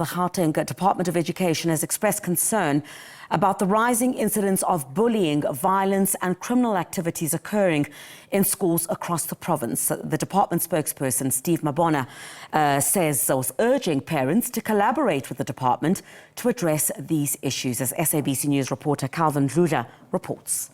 The Gauteng Department of Education has expressed concern about the rising incidence of bullying, violence and criminal activities occurring in schools across the province. The department spokesperson, Steve Mabona, says was urging parents to collaborate with the department to address these issues, as SABC News reporter Calvin Dludla reports.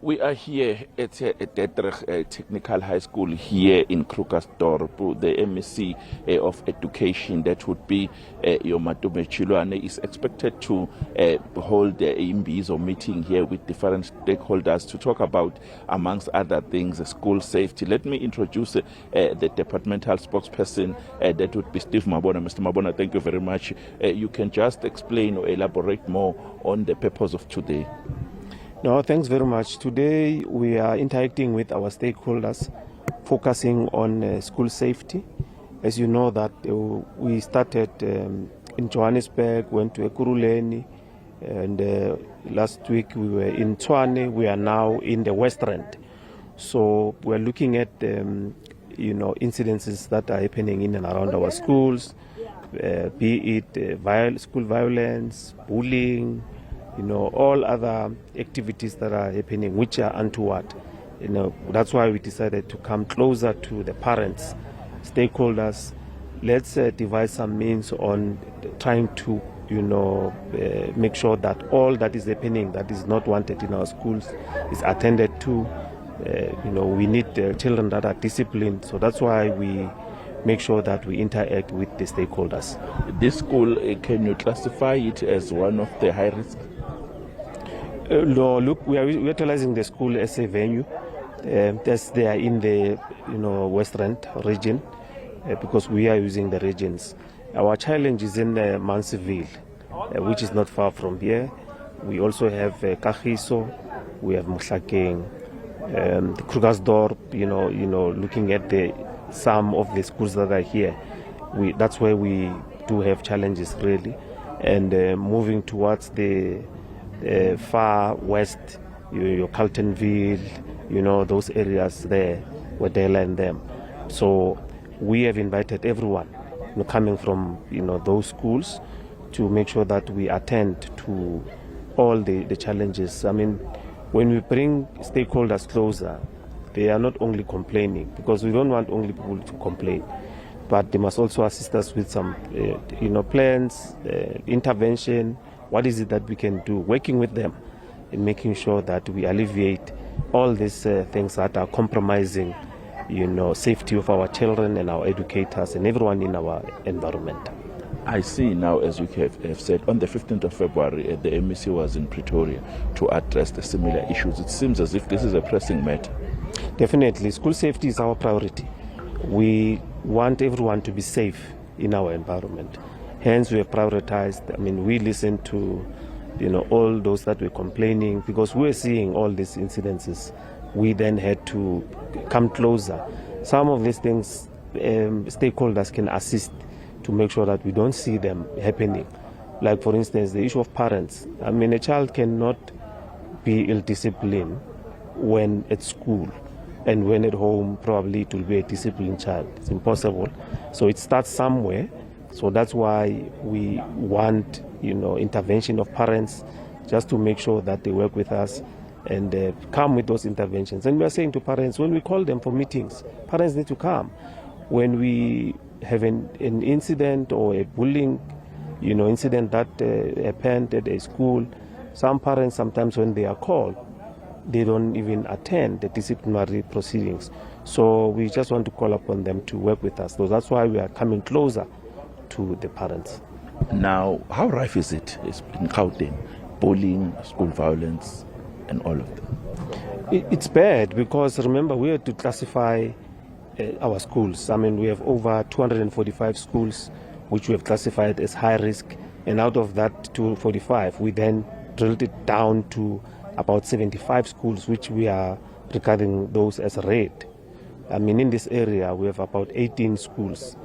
We are here at Technical High School here in Krugersdorp. The MEC of Education, that would be Matume Chilwane, is expected to hold a imbizo meeting here with different stakeholders to talk about, amongst other things, school safety. Let me introduce the departmental spokesperson, that would be Steve Mabona. Mr. Mabona, thank you very much. You can just explain or elaborate more on the purpose of today. No, thanks very much. Today we are interacting with our stakeholders, focusing on school safety. As you know that we started in Johannesburg, went to Ekurhuleni, and last week we were in Tshwane. We are now in the West Rand. So we're looking at incidences that are happening in and around our schools, be it school violence, bullying, all other activities that are happening which are untoward. That's why we decided to come closer to the parents, stakeholders. Let's devise some means on trying to, make sure that all that is happening that is not wanted in our schools is attended to. We need children that are disciplined. So that's why we make sure that we interact with the stakeholders. This school, can you classify it as one of the high risk? No, look, we are utilizing the school as a venue. They are in the West Rand region because we are using the regions. Our challenge is in Mansfield, which is not far from here. We also have Kagiso, we have Mohlakeng, the Krugersdorp. Looking at some of the schools that are here, that's where we do have challenges really, and moving towards the far west, your Carltonville, those areas there where they land them. So we have invited everyone coming from those schools to make sure that we attend to all the challenges. I mean, when we bring stakeholders closer, they are not only complaining, because we don't want only people to complain, but they must also assist us with some plans, intervention. What is it that we can do, working with them and making sure that we alleviate all these things that are compromising, safety of our children and our educators and everyone in our environment. I see now, as you have said, on the 15th of February, the MEC was in Pretoria to address the similar issues. It seems as if this is a pressing matter. Definitely. School safety is our priority. We want everyone to be safe in our environment. Hence, we have prioritized. I mean, we listened to, all those that were complaining, because we're seeing all these incidences. We then had to come closer. Some of these things, stakeholders can assist to make sure that we don't see them happening. Like, for instance, the issue of parents. I mean, a child cannot be ill-disciplined when at school, and when at home, probably it will be a disciplined child. It's impossible. So it starts somewhere. So that's why we want, intervention of parents, just to make sure that they work with us and come with those interventions. And we are saying to parents, when we call them for meetings, parents need to come. When we have an incident or a bullying, incident that happened at a school, some parents, sometimes when they are called, they don't even attend the disciplinary proceedings. So we just want to call upon them to work with us. So that's why we are coming closer to the parents. Now, how rife is it in Gauteng? Bullying, school violence, and all of that? It's bad, because remember, we have to classify our schools. I mean, we have over 245 schools which we have classified as high risk, and out of that 245, we then drilled it down to about 75 schools which we are regarding those as red. I mean, in this area, we have about 18 schools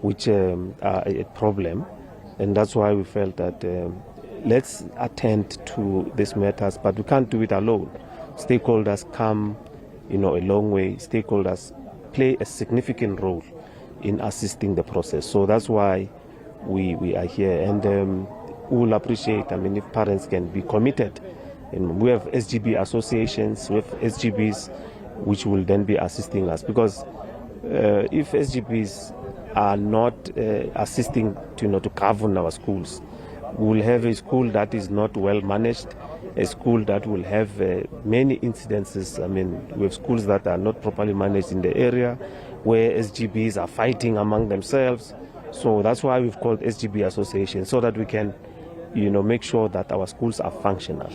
which are a problem, and that's why we felt that let's attend to these matters, but we can't do it alone. Stakeholders come, a long way. Stakeholders play a significant role in assisting the process. So that's why we are here, and we will appreciate, if parents can be committed. And we have SGB associations, we have SGBs, which will then be assisting us, because if SGBs are not assisting to govern our schools, we will have a school that is not well managed, a school that will have many incidences. We have schools that are not properly managed in the area, where SGBs are fighting among themselves. So that's why we've called SGB Association, so that we can, make sure that our schools are functional.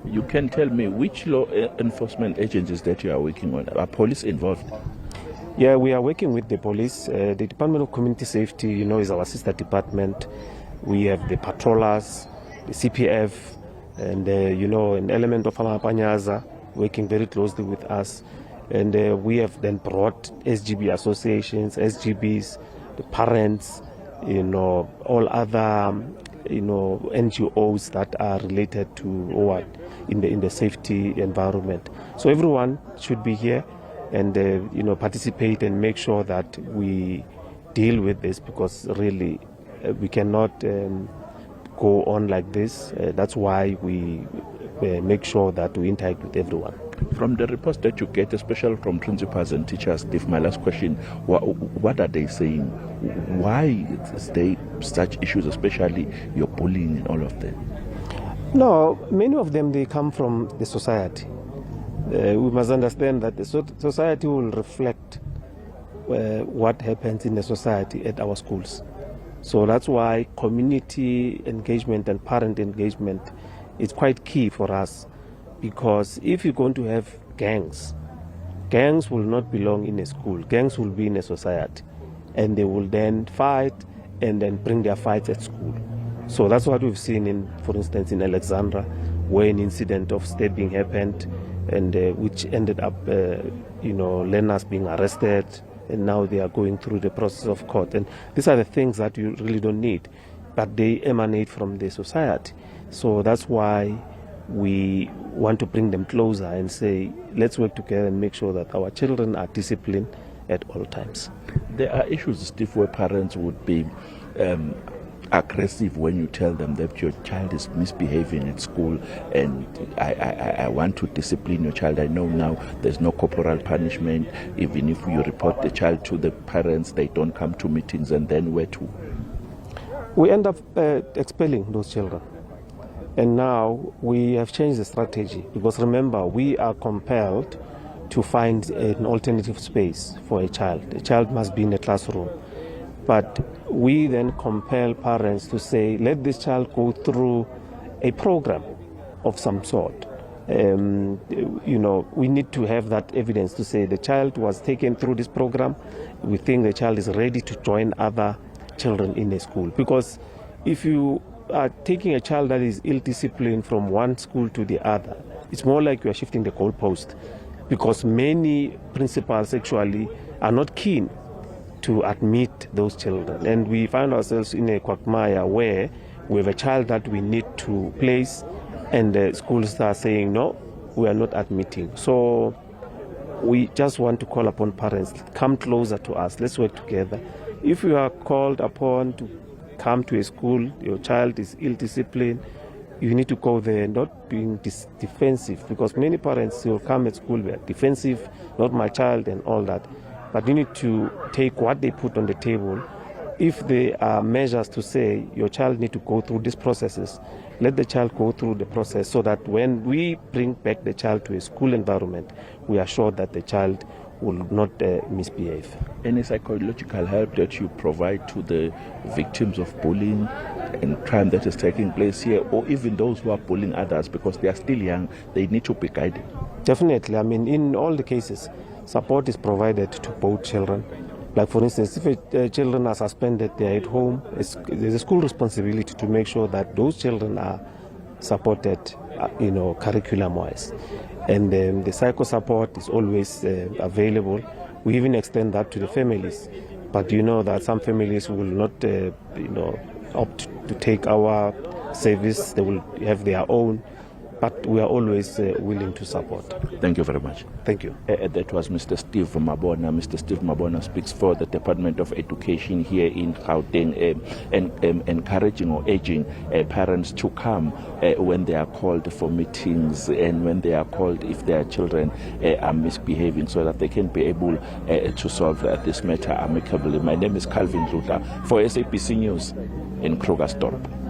You can tell me which law enforcement agencies that you are working on? Are police involved? Yeah, we are working with the police. The Department of Community Safety, is our sister department. We have the patrollers, the CPF, and, an element of Amapanyaza working very closely with us. And we have then brought SGB associations, SGBs, the parents, all other, NGOs that are related to in the safety environment. So everyone should be here and, participate and make sure that we deal with this, because really we cannot go on like this. That's why we make sure that we interact with everyone. From the reports that you get, especially from principals and teachers, Steve, my last question, what are they saying? Why is there such issues, especially your bullying and all of that? No, many of them, they come from the society. We must understand that the society will reflect what happens in the society at our schools. So that's why community engagement and parent engagement is quite key for us, because if you're going to have gangs will not belong in a school. Gangs will be in a society, and they will then fight and then bring their fights at school. So that's what we've seen for instance, in Alexandra, where an incident of stabbing happened, and which ended up, learners being arrested, and now they are going through the process of court. And these are the things that you really don't need, but they emanate from the society. So that's why we want to bring them closer and say, let's work together and make sure that our children are disciplined at all times. There are issues, Steve, where parents would be aggressive when you tell them that your child is misbehaving at school, and I want to discipline your child. I know now there's no corporal punishment. Even if you report the child to the parents, they don't come to meetings, and then where to? We end up expelling those children. And now we have changed the strategy, because remember, we are compelled to find an alternative space for a child. A child must be in a classroom. But we then compel parents to say, let this child go through a program of some sort. We need to have that evidence to say the child was taken through this program. We think the child is ready to join other children in a school. Because if you are taking a child that is ill-disciplined from one school to the other, it's more like you are shifting the goalpost, because many principals actually are not keen to admit those children. And we find ourselves in a quagmire where we have a child that we need to place, and the schools are saying, no, we are not admitting. So we just want to call upon parents, come closer to us, let's work together. If you are called upon to come to a school, your child is ill-disciplined, you need to go there, not being defensive, because many parents will come at school, they're defensive, not my child and all that. But you need to take what they put on the table. If there are measures to say your child need to go through these processes, let the child go through the process, so that when we bring back the child to a school environment, we are sure that the child will not misbehave. Any psychological help that you provide to the victims of bullying and crime that is taking place here, or even those who are bullying others, because they are still young, they need to be guided? Definitely. In all the cases, support is provided to both children. Like for instance, if children are suspended, they are at home, there's a school responsibility to make sure that those children are supported, curriculum-wise. And the psycho support is always available. We even extend that to the families. But you know that some families will not, opt to take our service. They will have their own. but we are always willing to support. Thank you very much. Thank you. That was Mr. Steve Mabona. Mr. Steve Mabona speaks for the Department of Education here in Gauteng, encouraging or urging parents to come when they are called for meetings and when they are called if their children are misbehaving, so that they can be able to solve this matter amicably. My name is Calvin Dludla for SABC News in Krugersdorp.